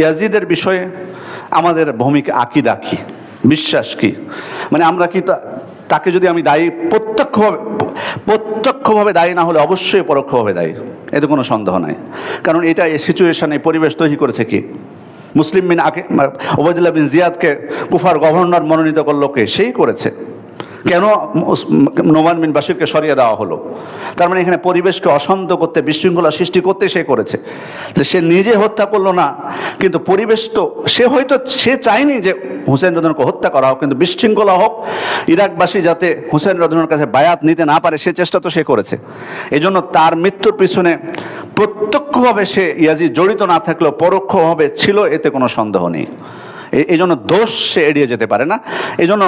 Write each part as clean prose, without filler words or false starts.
ইয়াজিদের বিষয়ে আমাদের ভূমিকা আকিদা কি, বিশ্বাস কি, মানে আমরা কি তাকে যদি আমি দায়ী প্রত্যক্ষভাবে দায়ী না হলে অবশ্যই পরোক্ষভাবে দায়ী, এতে কোনো সন্দেহ নাই। কারণ এটা এই সিচুয়েশনে পরিবেশ তৈরি করেছে কি? মুসলিম বিন ওবায়দুল্লাহ বিন জিয়াদকে কুফার গভর্নর মনোনীত করলো কে? সেই করেছে। কেন নোমান বিন বাশিরকে সরিয়ে দেওয়া হলো? তার মানে এখানে পরিবেশকে অশান্ত করতে, বিশৃঙ্খলা সৃষ্টি করতে সে করেছে। সে নিজে হত্যা করলো না, কিন্তু পরিবেশ তো সে চায়নি যে হুসেন রদনকে হত্যা করা হোক, কিন্তু বিশৃঙ্খলা হোক, ইরাকবাসী যাতে হুসেন রদনের কাছে বায়াত নিতে না পারে, সে চেষ্টা তো সে করেছে। এই জন্য তার মৃত্যুর পিছনে প্রত্যক্ষভাবে সে ইয়াজিদ জড়িত না থাকলেও পরোক্ষভাবে ছিল, এতে কোনো সন্দেহ নেই। এই জন্য দোষ সে এড়িয়ে যেতে পারে না। এই জন্য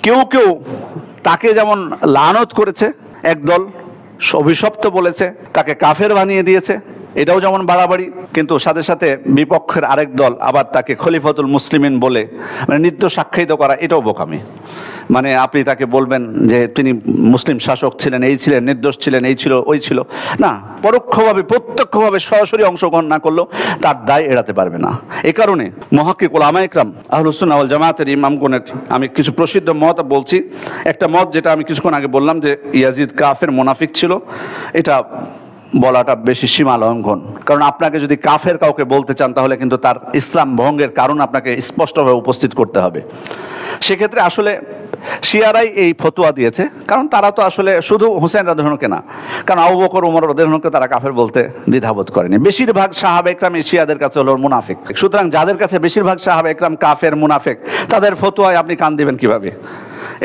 কেউ কেউ তাকে যেমন লানত করেছে, একদল অভিশপ্ত বলেছে, তাকে কাফের বানিয়ে দিয়েছে, এটাও যেমন বাড়াবাড়ি, কিন্তু সাথে সাথে বিপক্ষের আরেক দল আবার তাকে খলিফাতুল মুসলিমিন বলে মানে নির্দোষ আখ্যায়িত করা, এটাও বোকামি। মানে আপনি তাকে বলবেন যে তিনি মুসলিম শাসক ছিলেন, এই ছিলেন, নির্দোষ ছিলেন, এই ছিল, ওই ছিল না। পরোক্ষভাবে প্রত্যক্ষভাবে সরাসরি অংশগ্রহণ না করলেও তার দায় এড়াতে পারবে না। এ কারণে মুহাক্কিক উলামা ইকরাম আহলুস সুন্নাহ ওয়াল জামাতের ইমামগণের আমি কিছু প্রসিদ্ধ মত বলছি। একটা মত যেটা আমি কিছুক্ষণ আগে বললাম যে ইয়াজিদ কাফের মুনাফিক ছিল, এটা বলাটা বেশি সীমা লঙ্ঘন। কারণ আপনাকে যদি কাফের কাউকে বলতে চান, তাহলে কিন্তু তার ইসলাম ভঙ্গের কারণ আপনাকে স্পষ্টভাবে উপস্থিত করতে হবে। সেক্ষেত্রে আসলে শিয়ারাই এই ফতোয়া দিয়েছে, কারণ তারা তো আসলে শুধু হুসেন রাদিয়াল্লাহু না, কারণ আবু বকর ওমর রাদিয়াল্লাহু তারা কাফের বলতে দ্বিধাবোধ করেনি। বেশিরভাগ সাহাবা ইকরাম এই শিয়াদের কাছে হলো মুনাফিক। সুতরাং যাদের কাছে বেশিরভাগ সাহাবা ইকরাম কাফের, মুনাফিক, তাদের ফতোয়ায় আপনি কান দিবেন কিভাবে?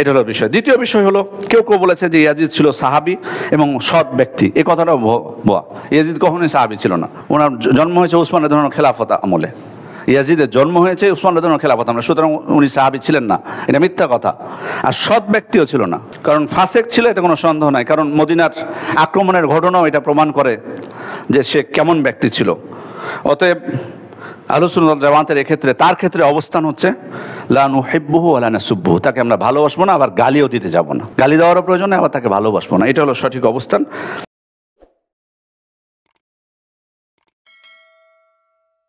এটা হলো বিষয়। দ্বিতীয় বিষয় হলো, কেউ কেউ বলেছে যে ইয়াজিদ ছিল সাহাবী এবং সৎ ব্যক্তি। এই কথাটা ভুয়া। ইয়াজিদ কখনোই সাহাবী ছিল না। ওনার জন্ম হয়েছে উসমান রাদিয়াল্লাহু খেলাফত আমলে। ইয়াজিদের জন্ম হয়েছে উসমান রাদিয়াল্লাহু খেলাফত আমলে, সুতরাং উনি সাহাবী ছিলেন না, এটা মিথ্যা কথা। আর সৎ ব্যক্তিও ছিল না, কারণ ফাসেক ছিল, এতে কোনো সন্দেহ নাই। কারণ মদিনার আক্রমণের ঘটনাও এটা প্রমাণ করে যে সে কেমন ব্যক্তি ছিল। অতএব আহলুস সুন্নাহ ওয়াল জামাতের এক্ষেত্রে, তার ক্ষেত্রে অবস্থান হচ্ছে লা নুহিব্বুহু ওয়া লা নাসুব্বুহু, তাকে আমরা ভালোবাসবো না, আবার গালিও দিতে যাব না। গালি দেওয়ারও প্রয়োজন নেই, আবার তাকে ভালোবাসবো না। এটা হলো সঠিক অবস্থান।